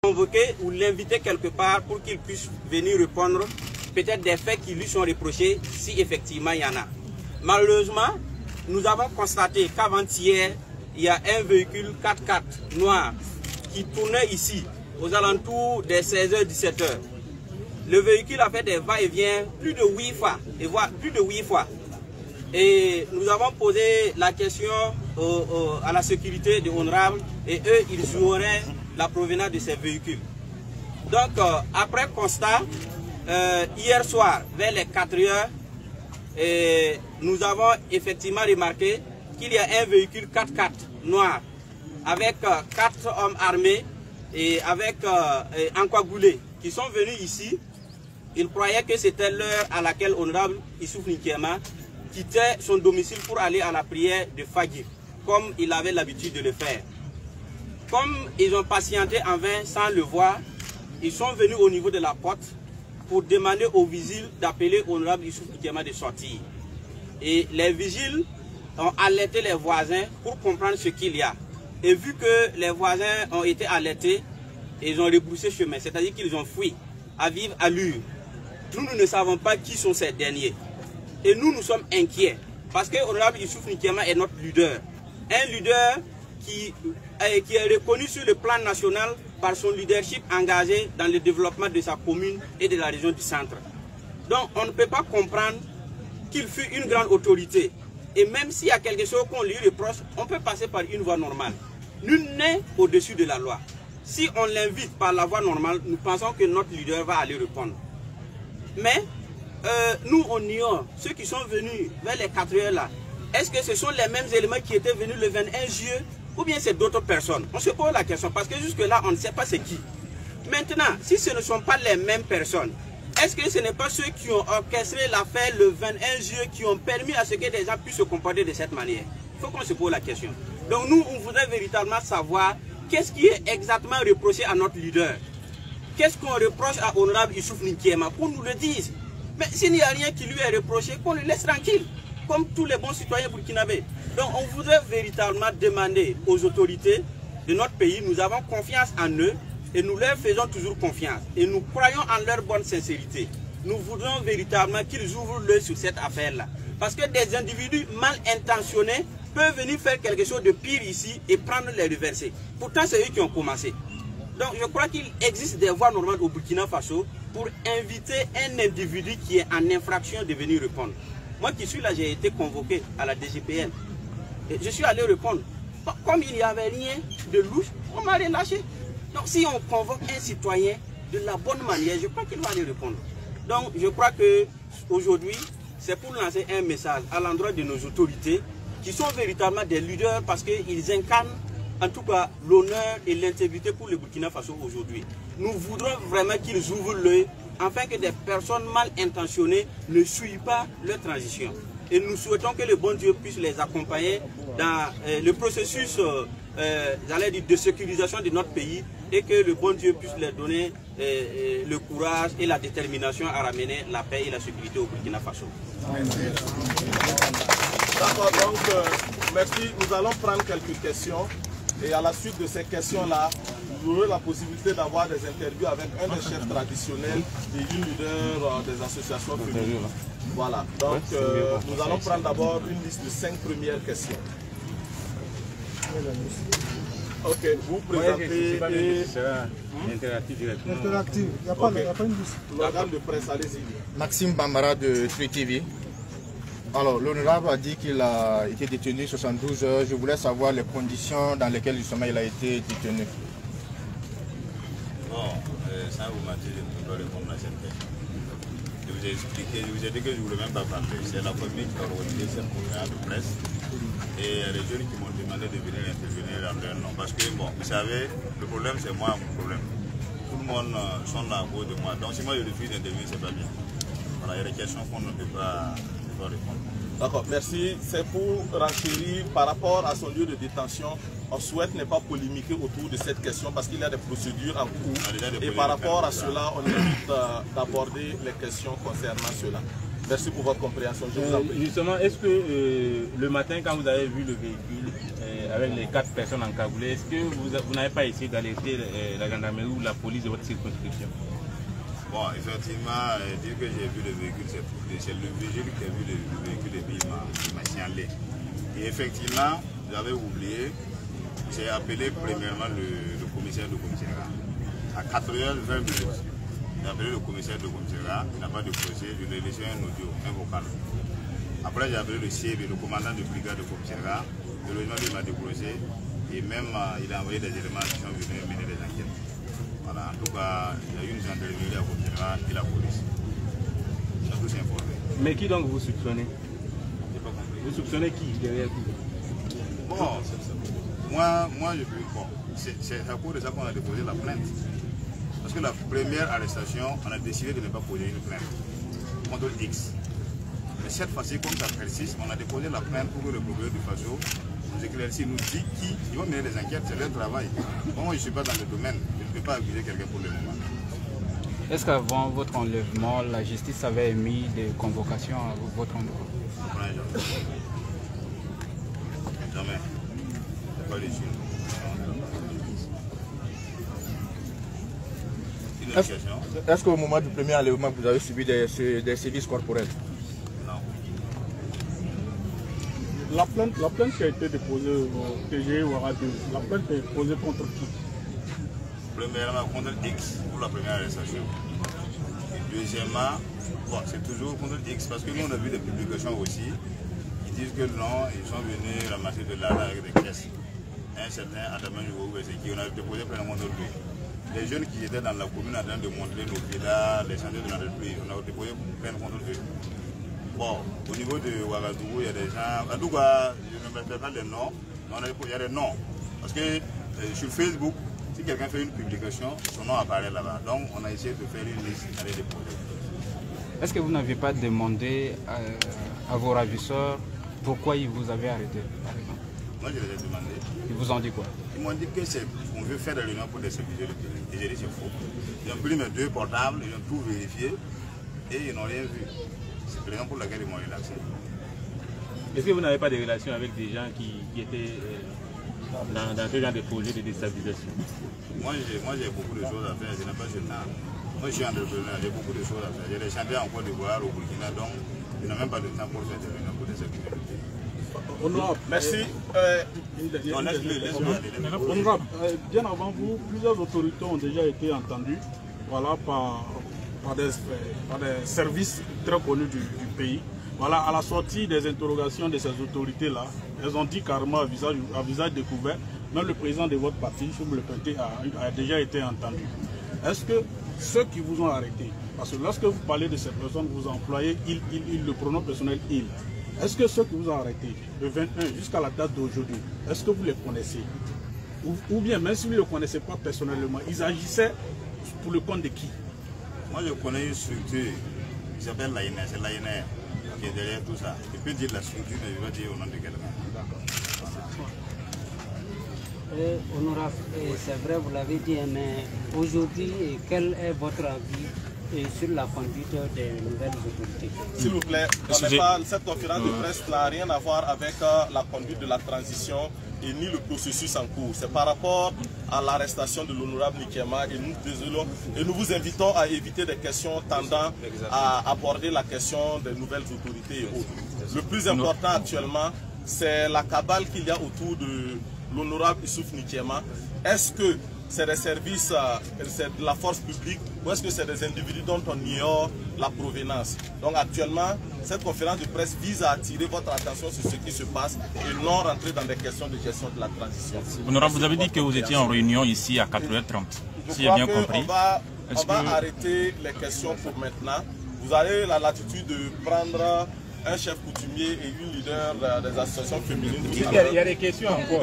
convoquer ou l'inviter quelque part pour qu'il puisse venir répondre peut-être des faits qui lui sont reprochés, si effectivement il y en a. Malheureusement, nous avons constaté qu'avant-hier, il y a un véhicule 4x4 noir qui tournait ici, aux alentours des 16h-17h. Le véhicule a fait des va-et-vient plus de 8 fois, Et nous avons posé la question à la sécurité de Honorable et eux, ils joueraient la provenance de ces véhicules. Donc, après constat, hier soir, vers les 4h, nous avons effectivement remarqué qu'il y a un véhicule 4x4 noir avec 4 hommes armés et avec encagoulés qui sont venus ici. Ils croyaient que c'était l'heure à laquelle Honorable Issouf Nkiema quittait son domicile pour aller à la prière de Fagir, comme il avait l'habitude de le faire. Comme ils ont patienté en vain sans le voir, ils sont venus au niveau de la porte pour demander aux vigiles d'appeler Honorable Issouf Nkiema de sortir. Et les vigiles ont alerté les voisins pour comprendre ce qu'il y a. Et vu que les voisins ont été alertés, ils ont rebroussé chemin, c'est-à-dire qu'ils ont fui à vive allure. Nous ne savons pas qui sont ces derniers. Et nous sommes inquiets. Parce que Honorable Issouf Nkiema est notre leader. Un leader qui est reconnu sur le plan national par son leadership engagé dans le développement de sa commune et de la région du centre. Donc on ne peut pas comprendre qu'il fut une grande autorité. Et même s'il y a quelque chose qu'on lui reproche, on peut passer par une voie normale. Nul n'est au-dessus de la loi. Si on l'invite par la voie normale, nous pensons que notre leader va aller répondre. Mais nous, on ignore ceux qui sont venus vers les 4h là. Est-ce que ce sont les mêmes éléments qui étaient venus le 21 juillet ou bien c'est d'autres personnes? On se pose la question parce que jusque-là, on ne sait pas c'est qui. Maintenant, si ce ne sont pas les mêmes personnes, est-ce que ce n'est pas ceux qui ont orchestré l'affaire le 21 juillet qui ont permis à ce que des gens puissent se comporter de cette manière? Il faut qu'on se pose la question. Donc nous, on voudrait véritablement savoir qu'est-ce qui est exactement reproché à notre leader. Qu'est-ce qu'on reproche à Honorable Issouf Nkiema pour nous le dire. Mais s'il n'y a rien qui lui est reproché, qu'on le laisse tranquille, comme tous les bons citoyens burkinabés. Donc on voudrait véritablement demander aux autorités de notre pays, nous avons confiance en eux et nous leur faisons toujours confiance. Et nous croyons en leur bonne sincérité. Nous voudrons véritablement qu'ils ouvrent l'œil sur cette affaire-là. Parce que des individus mal intentionnés peuvent venir faire quelque chose de pire ici et prendre les reversés. Pourtant, c'est eux qui ont commencé. Donc je crois qu'il existe des voies normales au Burkina Faso pour inviter un individu qui est en infraction de venir répondre. Moi qui suis là, j'ai été convoqué à la DGPN. Et je suis allé répondre. Comme il n'y avait rien de louche, on m'a relâché. Donc si on convoque un citoyen de la bonne manière, je crois qu'il va aller répondre. Donc je crois qu'aujourd'hui, c'est pour lancer un message à l'endroit de nos autorités qui sont véritablement des leaders parce qu'ils incarnent en tout cas l'honneur et l'intégrité pour le Burkina Faso aujourd'hui. Nous voudrons vraiment qu'ils ouvrent l'œil afin que des personnes mal intentionnées ne suivent pas leur transition. Et nous souhaitons que le bon Dieu puisse les accompagner dans le processus de sécurisation de notre pays et que le bon Dieu puisse leur donner le courage et la détermination à ramener la paix et la sécurité au Burkina Faso. D'accord, donc merci. Nous allons prendre quelques questions et à la suite de ces questions-là, vous aurez la possibilité d'avoir des interviews avec un des chefs traditionnels et une leader des associations féminines. Voilà, donc nous allons prendre d'abord une liste de 5 premières questions. Ok, vous présentez et... Interactif directement. Interactif, il n'y a pas une liste. L'organe de presse, allez-y. Maxime Bambara de Free TV. Alors, l'honorable a dit qu'il a été détenu 72 heures. Je voulais savoir les conditions dans lesquelles justement il a été détenu. Bon, sans vous mentir, je ne peux pas répondre à cette question. Je vous ai expliqué, je vous ai dit que je ne voulais même pas parler. C'est la famille qui a organisé cette conférence de presse. Et il y a des jeunes qui m'ont demandé de venir intervenir en leur nom. Parce que, bon, vous savez, le problème c'est moi, mon problème. Tout le monde sont là à cause de moi. Donc si moi je refuse d'intervenir, c'est pas bien. Voilà, il y a des questions qu'on ne peut pas répondre. D'accord, merci. C'est pour renchérir par rapport à son lieu de détention. On souhaite ne pas polémiquer autour de cette question parce qu'il y a des procédures en cours. Et par rapport à cela, on évite d'aborder les questions concernant cela. Merci pour votre compréhension. Je vous en prie. Justement, est-ce que le matin, quand vous avez vu le véhicule avec les 4 personnes encagoulées, est-ce que vous n'avez pas essayé d'alerter la gendarmerie ou la police de votre circonscription? Bon, effectivement, dire que j'ai vu le véhicule, c'est le véhicule qui a vu le véhicule et puis il m'a signalé. Et effectivement, j'avais oublié, j'ai appelé premièrement le commissaire de commissariat. À 4h20, j'ai appelé le commissaire de commissariat, il n'a pas décroché, je lui ai laissé un audio, un vocal. Après, j'ai appelé le CB, le commandant de brigade de commissariat, le logement lui m'a décroché et même il a envoyé des éléments qui sont venus mener des enquêtes. Voilà, en tout cas, il y a eu une gendarmerie à commissariat et la police. Ils sont tous informés. Mais qui donc vous soupçonnez? J'ai pas compris. Vous soupçonnez qui derrière vous? Bon, moi je peux. Bon, c'est à cause de ça qu'on a déposé la plainte. Parce que la première arrestation, on a décidé de ne pas poser une plainte contre X. Mais cette fois-ci, comme ça persiste, on a déposé la plainte pour que le procureur du Faso nous éclaircisse, nous dit qui. Ils vont mener des enquêtes, c'est leur travail. Moi, je ne suis pas dans le domaine, je ne peux pas accuser quelqu'un pour le moment. Est-ce qu'avant votre enlèvement, la justice avait émis des convocations à votre endroit? Jamais. C'est pas les juges. Est-ce qu'au moment du premier enlèvement, vous avez subi des sévices corporels? Non. La plainte qui a été déposée au TGI Ouagadougou, la plainte est posée contre qui? Premièrement, contre X pour la première arrestation. Et deuxièmement, bon, c'est toujours contre X parce que nous on a vu des publications aussi qui disent que non, ils sont venus ramasser de l'argent avec des caisses. Un certain Adama Nouveau, qui on a déposé plein de monde de lui. Les jeunes qui étaient dans la commune en train de montrer nos villas, les chantiers de l'entreprise, on a déposé plein de contre eux. Bon, au niveau de Ouagadougou, il y a des gens, en tout cas, je ne mettrai pas les noms, mais il y a des noms. Parce que sur Facebook, si quelqu'un fait une publication, son nom apparaît là-bas. Donc on a essayé de faire une liste avec des projets. Est-ce que vous n'avez pas demandé à vos ravisseurs pourquoi ils vous avaient arrêté, par exemple? Moi je les ai demandé. Ils vous ont dit quoi? Ils m'ont dit que on veut faire des réunions pour déstabiliser le pays. Et j'ai dit c'est faux. Ils ont pris mes 2 portables, ils ont tout vérifié et ils n'ont rien vu. C'est la raison pour laquelle ils m'ont relaxé. Est-ce que vous n'avez pas de relations avec des gens qui étaient dans ce genre de projet de déstabilisation? Moi j'ai beaucoup de choses à faire, je n'ai pas ce temps. Moi je suis entrepreneur, j'ai beaucoup de choses à faire. J'ai des chantiers en Côte d'Ivoire, au Burkina, donc je n'ai même pas de temps pour faire des réunions pour déstabiliser le pays. Honorable, merci. Honorable, bien avant vous, plusieurs autorités ont déjà été entendues, voilà, par des services très connus du pays. Voilà, à la sortie des interrogations de ces autorités-là, elles ont dit carrément à visage découvert, même le président de votre parti, si vous me le permettez, a déjà été entendu. Est-ce que ceux qui vous ont arrêté, parce que lorsque vous parlez de ces personnes, vous employez le pronom personnel il. Est-ce que ceux qui vous ont arrêté, le 21 jusqu'à la date d'aujourd'hui, est-ce que vous les connaissez? Ou bien, même si vous ne les connaissez pas personnellement, ils agissaient pour le compte de qui? Moi, je connais une structure qui s'appelle l'AINER, c'est l'AINER qui est derrière tout ça. Je peux dire la structure, mais je vais dire au nom de quelqu'un. Honorable, c'est vrai, vous l'avez dit, mais aujourd'hui, quel est votre avis sur la conduite des nouvelles autorités? S'il vous plaît, cette conférence de presse n'a rien à voir avec la conduite de la transition et ni le processus en cours. C'est par rapport à l'arrestation de l'honorable Nikema et nous vous invitons à éviter des questions tendant à aborder la question des nouvelles autorités et autres. Le plus important actuellement, c'est la cabale qu'il y a autour de l'honorable Issouf Nikema. Est-ce que c'est des services, c'est de la force publique ou est-ce que c'est des individus dont on ignore la provenance? Donc actuellement, cette conférence de presse vise à attirer votre attention sur ce qui se passe et non rentrer dans des questions de gestion de la transition. Honorable, vous avez dit que vous étiez en réunion ici à 4h30, si j'ai bien compris. On va arrêter les questions pour maintenant. Vous avez la latitude de prendre un chef coutumier et une leader des associations féminines. Il y a des questions encore.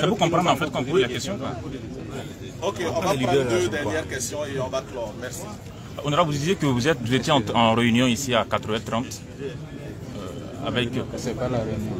Ça vous comprendre en fait quand vous posez la question? Ok, on va prendre 2 dernières questions et on va clore. Merci. Honorable, vous disiez que vous étiez en réunion ici à 4h30. avec eux. C'est pas la réunion,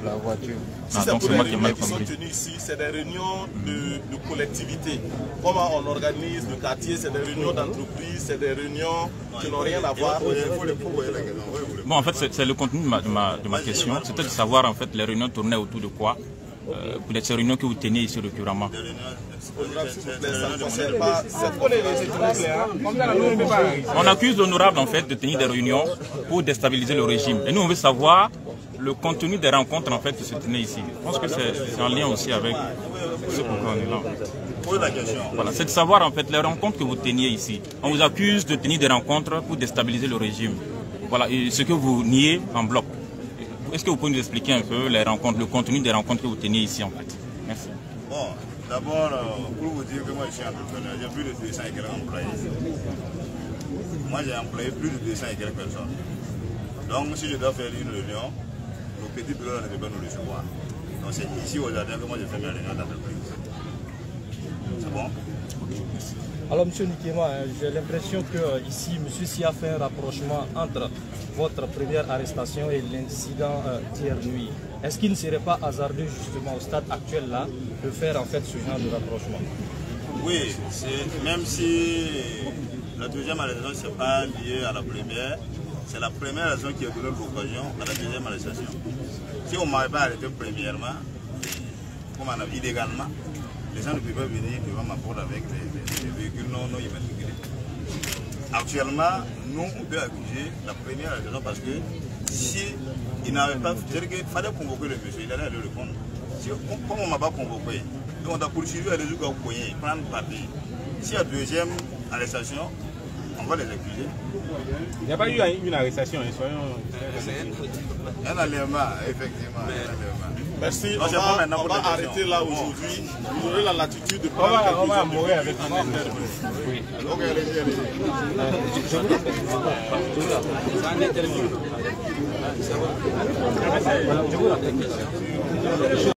la voiture. Si c'est donc pour c'est les moi qui ai réunions mal qui sont compris. tenues ici, c'est des réunions de collectivité. Comment on organise le quartier, c'est des réunions d'entreprise, c'est des réunions qui n'ont rien à voir. Bon, en fait, c'est le contenu de ma question. C'était de savoir, en fait, les réunions tournaient autour de quoi pour les réunions que vous teniez ici récurremment. On accuse l'honorable, en fait, de tenir des réunions pour déstabiliser le régime. Et nous, on veut savoir le contenu des rencontres, en fait, qui se tenaient ici. Je pense que c'est en lien aussi avec ce pourquoi on est là. Voilà, c'est de savoir, en fait, les rencontres que vous teniez ici. On vous accuse de tenir des rencontres pour déstabiliser le régime. Voilà, et ce que vous niez en bloc. Est-ce que vous pouvez nous expliquer un peu les rencontres, le contenu des rencontres que vous teniez ici, en fait? Merci. Bon, d'abord, pour vous dire que moi, je suis entrepreneur, j'ai plus de 200 et quelques employés. Moi, j'ai employé plus de 200 et quelques personnes. Donc, si je dois faire une réunion, le petit bureau ne peut pas nous recevoir. Donc, c'est ici au jardin que moi, je fais mes réunions d'entreprise. C'est bon? Alors, M. Nikema, j'ai l'impression qu'ici, M. Sy a fait un rapprochement entre votre première arrestation et l'incident d'hier nuit. Est-ce qu'il ne serait pas hasardeux, justement, au stade actuel là, de faire en fait ce genre de rapprochement? Oui, même si la deuxième arrestation n'est pas liée à la première, c'est la première arrestation qui a donné l'occasion à la deuxième arrestation. Si on ne m'avait pas arrêté premièrement, comme on a vu illégalement, les gens ne peuvent pas venir devant ma porte avec des véhicules non immatriculés. Actuellement, nous, on peut accuser la première arrestation parce que si il n'avait pas... C'est-à-dire qu'il fallait convoquer le monsieur, il allait le répondre. Si, comme on ne m'a pas convoqué, on a poursuivi à les jours prendre papier. S'il y a deuxième arrestation, on va les accuser. Il n'y a pas eu une arrestation, soyons... Un enlèvement, effectivement. Merci, on va arrêter là aujourd'hui. Vous aurez la latitude de prendre on va mourir avec un inter. Oui. Ok, allez-y. C'est un interview.